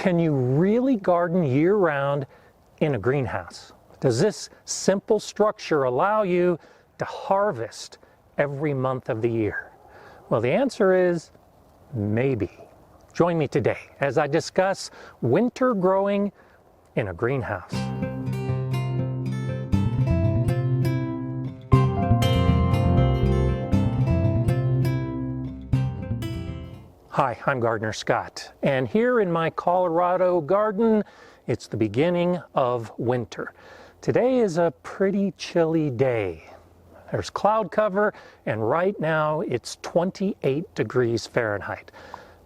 Can you really garden year-round in a greenhouse? Does this simple structure allow you to harvest every month of the year? Well, the answer is maybe. Join me today as I discuss winter growing in a greenhouse. Hi, I'm Gardener Scott, and here in my Colorado garden, it's the beginning of winter. Today is a pretty chilly day. There's cloud cover, and right now it's 28 degrees Fahrenheit.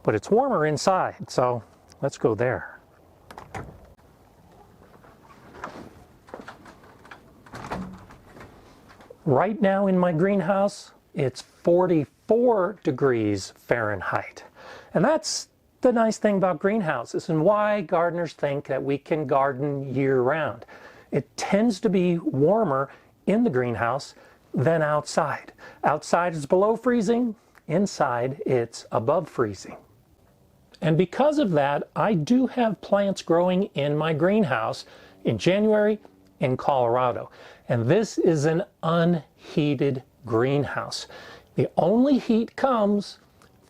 But it's warmer inside, so let's go there. Right now in my greenhouse, it's 44 degrees Fahrenheit. And that's the nice thing about greenhouses and why gardeners think that we can garden year-round. It tends to be warmer in the greenhouse than outside. Outside is below freezing, inside it's above freezing. And because of that, I do have plants growing in my greenhouse in January in Colorado. And this is an unheated greenhouse. The only heat comes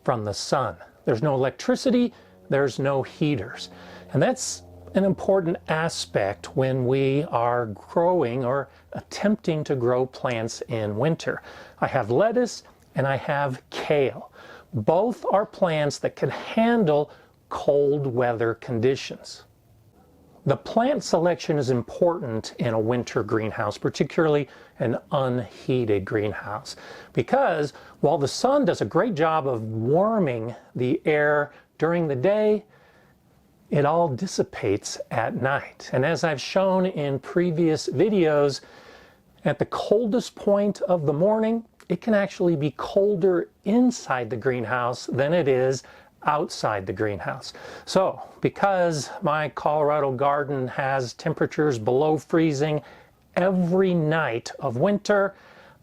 from the sun. There's no electricity, there's no heaters. And that's an important aspect when we are growing or attempting to grow plants in winter. I have lettuce and I have kale. Both are plants that can handle cold weather conditions. The plant selection is important in a winter greenhouse, particularly an unheated greenhouse, because while the sun does a great job of warming the air during the day, it all dissipates at night. And as I've shown in previous videos, at the coldest point of the morning, it can actually be colder inside the greenhouse than it is outside the greenhouse. So, because my Colorado garden has temperatures below freezing every night of winter,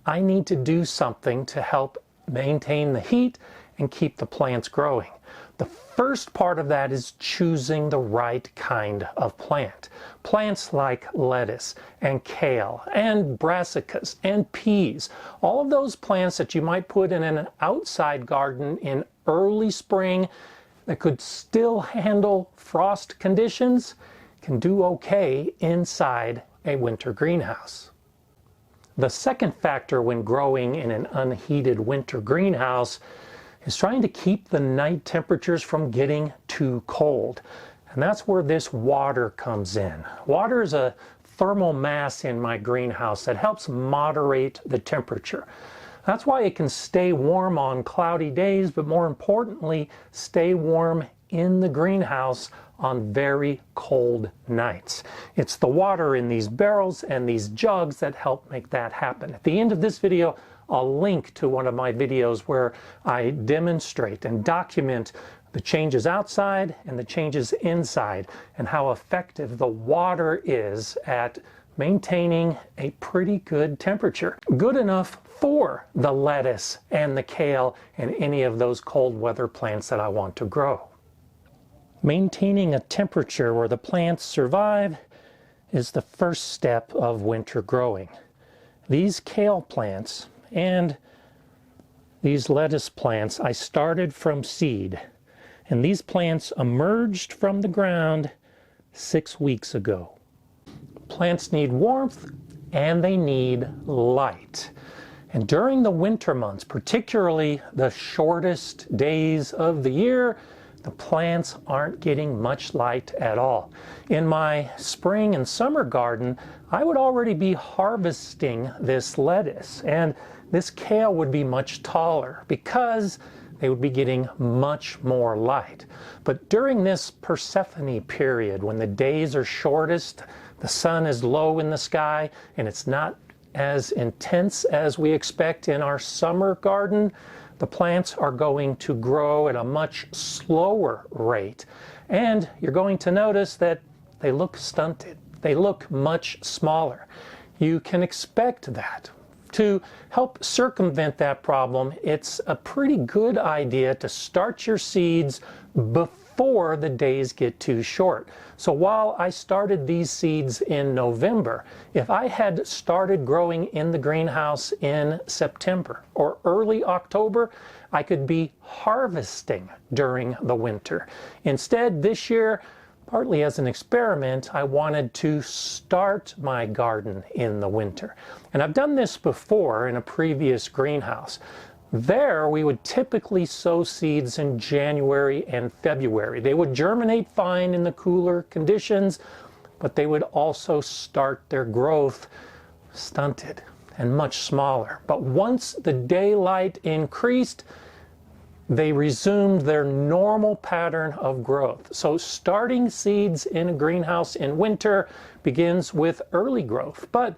I need to do something to help maintain the heat and keep the plants growing. The first part of that is choosing the right kind of plant. Plants like lettuce and kale and brassicas and peas, all of those plants that you might put in an outside garden in early spring that could still handle frost conditions can do okay inside a winter greenhouse. The second factor when growing in an unheated winter greenhouse is trying to keep the night temperatures from getting too cold. And that's where this water comes in. Water is a thermal mass in my greenhouse that helps moderate the temperature. That's why it can stay warm on cloudy days, but more importantly, stay warm in the greenhouse on very cold nights. It's the water in these barrels and these jugs that help make that happen. At the end of this video, I'll link to one of my videos where I demonstrate and document the changes outside and the changes inside and how effective the water is at maintaining a pretty good temperature. Good enough for the lettuce and the kale and any of those cold weather plants that I want to grow. Maintaining a temperature where the plants survive is the first step of winter growing. These kale plants and these lettuce plants I started from seed, and these plants emerged from the ground 6 weeks ago. Plants need warmth and they need light. And during the winter months, particularly the shortest days of the year, the plants aren't getting much light at all. In my spring and summer garden, I would already be harvesting this lettuce, and this kale would be much taller because they would be getting much more light. But during this Persephone period, when the days are shortest, the sun is low in the sky, and it's not as intense as we expect in our summer garden, the plants are going to grow at a much slower rate. And you're going to notice that they look stunted. They look much smaller. You can expect that. To help circumvent that problem, it's a pretty good idea to start your seeds before before the days get too short. So while I started these seeds in November, if I had started growing in the greenhouse in September or early October, I could be harvesting during the winter. Instead, this year, partly as an experiment, I wanted to start my garden in the winter. And I've done this before in a previous greenhouse. There, we would typically sow seeds in January and February. They would germinate fine in the cooler conditions, but they would also start their growth stunted and much smaller. But once the daylight increased, they resumed their normal pattern of growth. So starting seeds in a greenhouse in winter begins with early growth. But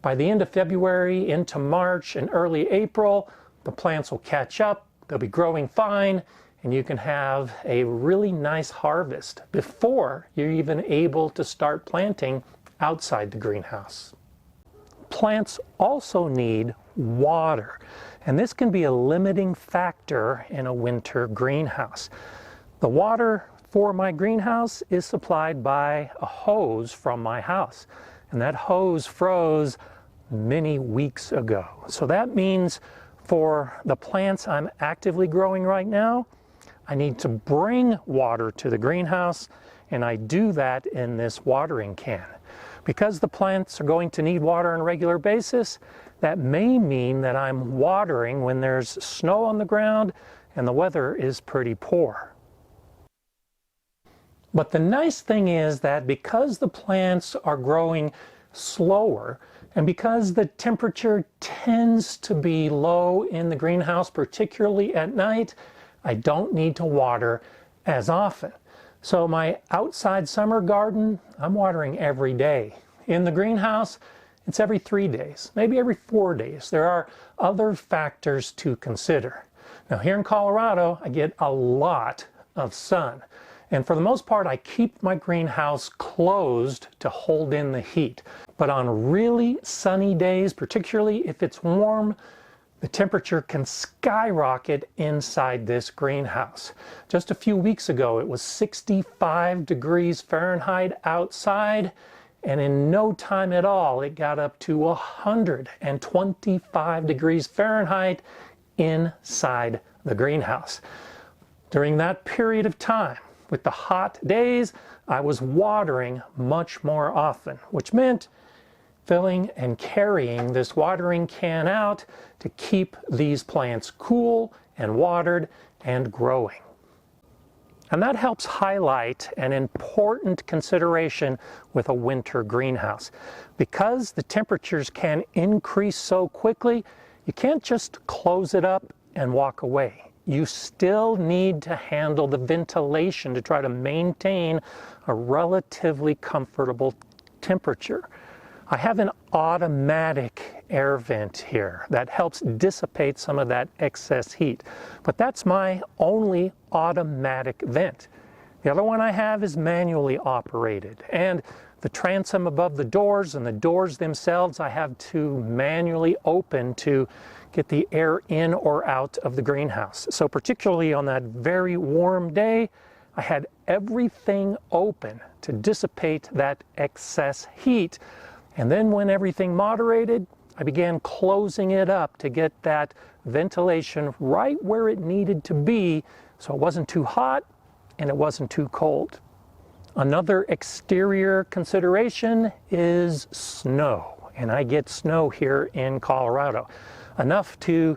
by the end of February into March and early April, the plants will catch up, they'll be growing fine, and you can have a really nice harvest before you're even able to start planting outside the greenhouse. Plants also need water, and this can be a limiting factor in a winter greenhouse. The water for my greenhouse is supplied by a hose from my house, and that hose froze many weeks ago. So that means for the plants I'm actively growing right now, I need to bring water to the greenhouse, and I do that in this watering can. Because the plants are going to need water on a regular basis, that may mean that I'm watering when there's snow on the ground and the weather is pretty poor. But the nice thing is that because the plants are growing slower, and because the temperature tends to be low in the greenhouse, particularly at night, I don't need to water as often. So my outside summer garden, I'm watering every day. In the greenhouse, it's every 3 days, maybe every 4 days. There are other factors to consider. Now here in Colorado, I get a lot of sun. And for the most part, I keep my greenhouse closed to hold in the heat. But on really sunny days, particularly if it's warm, the temperature can skyrocket inside this greenhouse. Just a few weeks ago, it was 65 degrees Fahrenheit outside, and in no time at all, it got up to 125 degrees Fahrenheit inside the greenhouse. During that period of time, with the hot days, I was watering much more often, which meant filling and carrying this watering can out to keep these plants cool and watered and growing. And that helps highlight an important consideration with a winter greenhouse. Because the temperatures can increase so quickly, you can't just close it up and walk away. You still need to handle the ventilation to try to maintain a relatively comfortable temperature. I have an automatic air vent here that helps dissipate some of that excess heat, but that's my only automatic vent. The other one I have is manually operated, and the transom above the doors and the doors themselves I have to manually open to get the air in or out of the greenhouse. So particularly on that very warm day, I had everything open to dissipate that excess heat. And then when everything moderated, I began closing it up to get that ventilation right where it needed to be so it wasn't too hot and it wasn't too cold. Another exterior consideration is snow, and I get snow here in Colorado. Enough to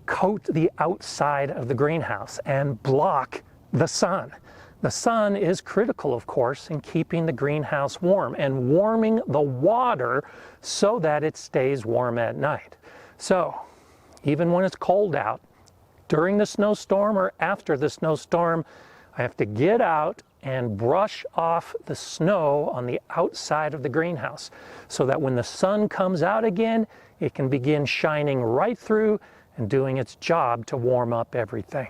coat the outside of the greenhouse and block the sun. The sun is critical, of course, in keeping the greenhouse warm and warming the water so that it stays warm at night. So, even when it's cold out, during the snowstorm or after the snowstorm, I have to get out and brush off the snow on the outside of the greenhouse so that when the sun comes out again, it can begin shining right through and doing its job to warm up everything.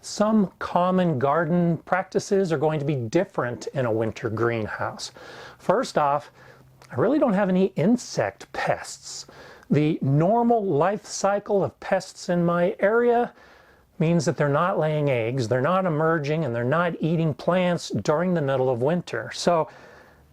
Some common garden practices are going to be different in a winter greenhouse. First off, I really don't have any insect pests. The normal life cycle of pests in my area, means that they're not laying eggs, they're not emerging, and they're not eating plants during the middle of winter. So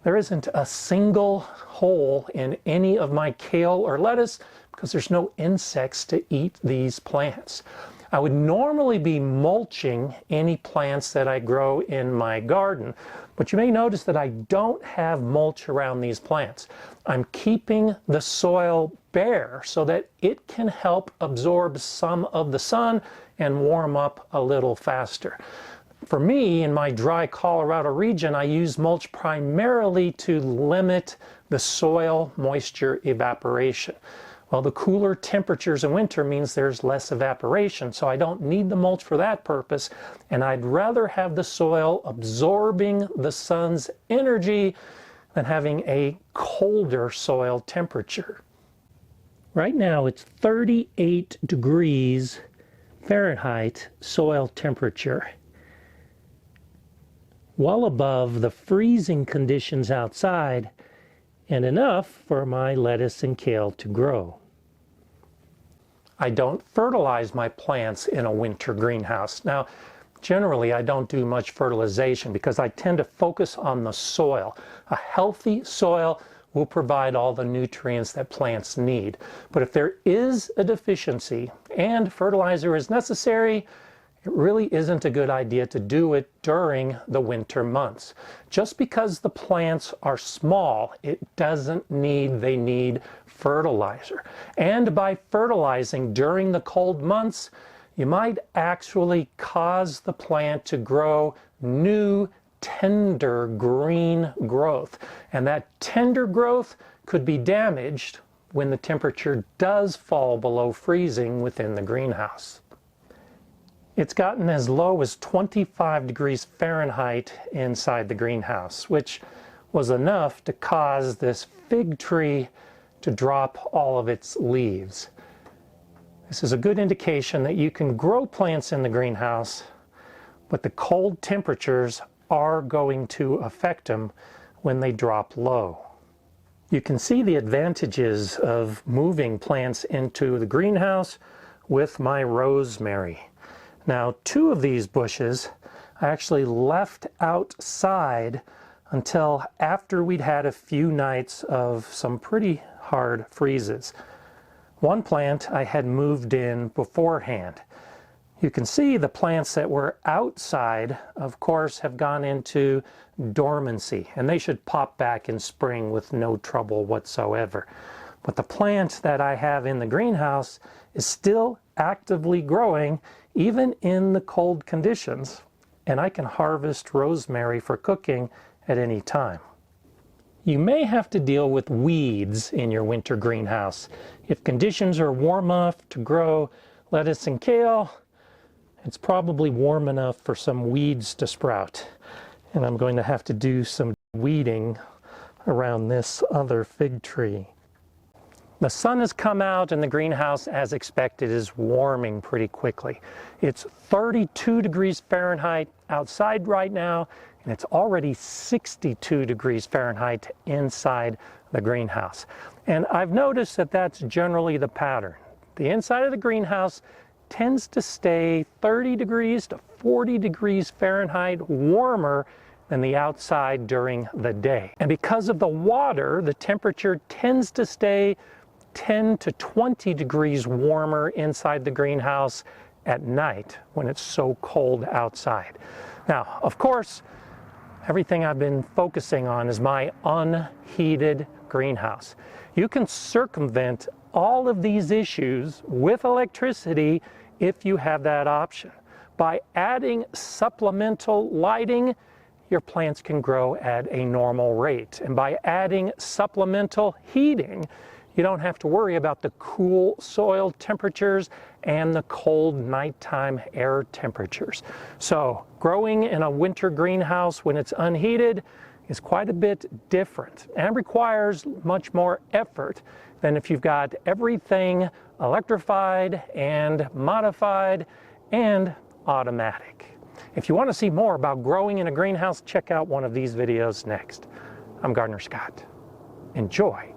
there isn't a single hole in any of my kale or lettuce because there's no insects to eat these plants. I would normally be mulching any plants that I grow in my garden, but you may notice that I don't have mulch around these plants. I'm keeping the soil bare so that it can help absorb some of the sun and warm up a little faster. For me, in my dry Colorado region, I use mulch primarily to limit the soil moisture evaporation. Well, the cooler temperatures in winter means there's less evaporation, so I don't need the mulch for that purpose, and I'd rather have the soil absorbing the sun's energy than having a colder soil temperature. Right now it's 38 degrees Fahrenheit soil temperature, well above the freezing conditions outside and enough for my lettuce and kale to grow. I don't fertilize my plants in a winter greenhouse. Now, generally I don't do much fertilization because I tend to focus on the soil. A healthy soil will provide all the nutrients that plants need. But if there is a deficiency and fertilizer is necessary, it really isn't a good idea to do it during the winter months. Just because the plants are small, it doesn't mean they need fertilizer. And by fertilizing during the cold months, you might actually cause the plant to grow new, tender green growth. And that tender growth could be damaged when the temperature does fall below freezing within the greenhouse. It's gotten as low as 25 degrees Fahrenheit inside the greenhouse, which was enough to cause this fig tree to drop all of its leaves. This is a good indication that you can grow plants in the greenhouse, but the cold temperatures are going to affect them when they drop low. You can see the advantages of moving plants into the greenhouse with my rosemary. Now, 2 of these bushes I actually left outside until after we'd had a few nights of some pretty hard freezes. One plant I had moved in beforehand. You can see the plants that were outside, of course, have gone into dormancy, and they should pop back in spring with no trouble whatsoever. But the plant that I have in the greenhouse is still actively growing, even in the cold conditions, and I can harvest rosemary for cooking at any time. You may have to deal with weeds in your winter greenhouse. If conditions are warm enough to grow lettuce and kale, it's probably warm enough for some weeds to sprout. And I'm going to have to do some weeding around this other fig tree. The sun has come out and the greenhouse, as expected, is warming pretty quickly. It's 32 degrees Fahrenheit outside right now, and it's already 62 degrees Fahrenheit inside the greenhouse. And I've noticed that that's generally the pattern. The inside of the greenhouse tends to stay 30 degrees to 40 degrees Fahrenheit warmer than the outside during the day. And because of the water, the temperature tends to stay 10 to 20 degrees warmer inside the greenhouse at night when it's so cold outside. Now, of course, everything I've been focusing on is my unheated greenhouse. You can circumvent all of these issues with electricity if you have that option. By adding supplemental lighting, your plants can grow at a normal rate. And by adding supplemental heating, you don't have to worry about the cool soil temperatures and the cold nighttime air temperatures. So growing in a winter greenhouse when it's unheated is quite a bit different and requires much more effort than if you've got everything electrified and modified and automatic. If you want to see more about growing in a greenhouse, check out one of these videos next. I'm Gardener Scott. Enjoy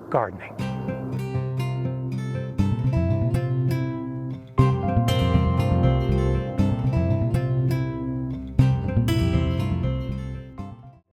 gardening.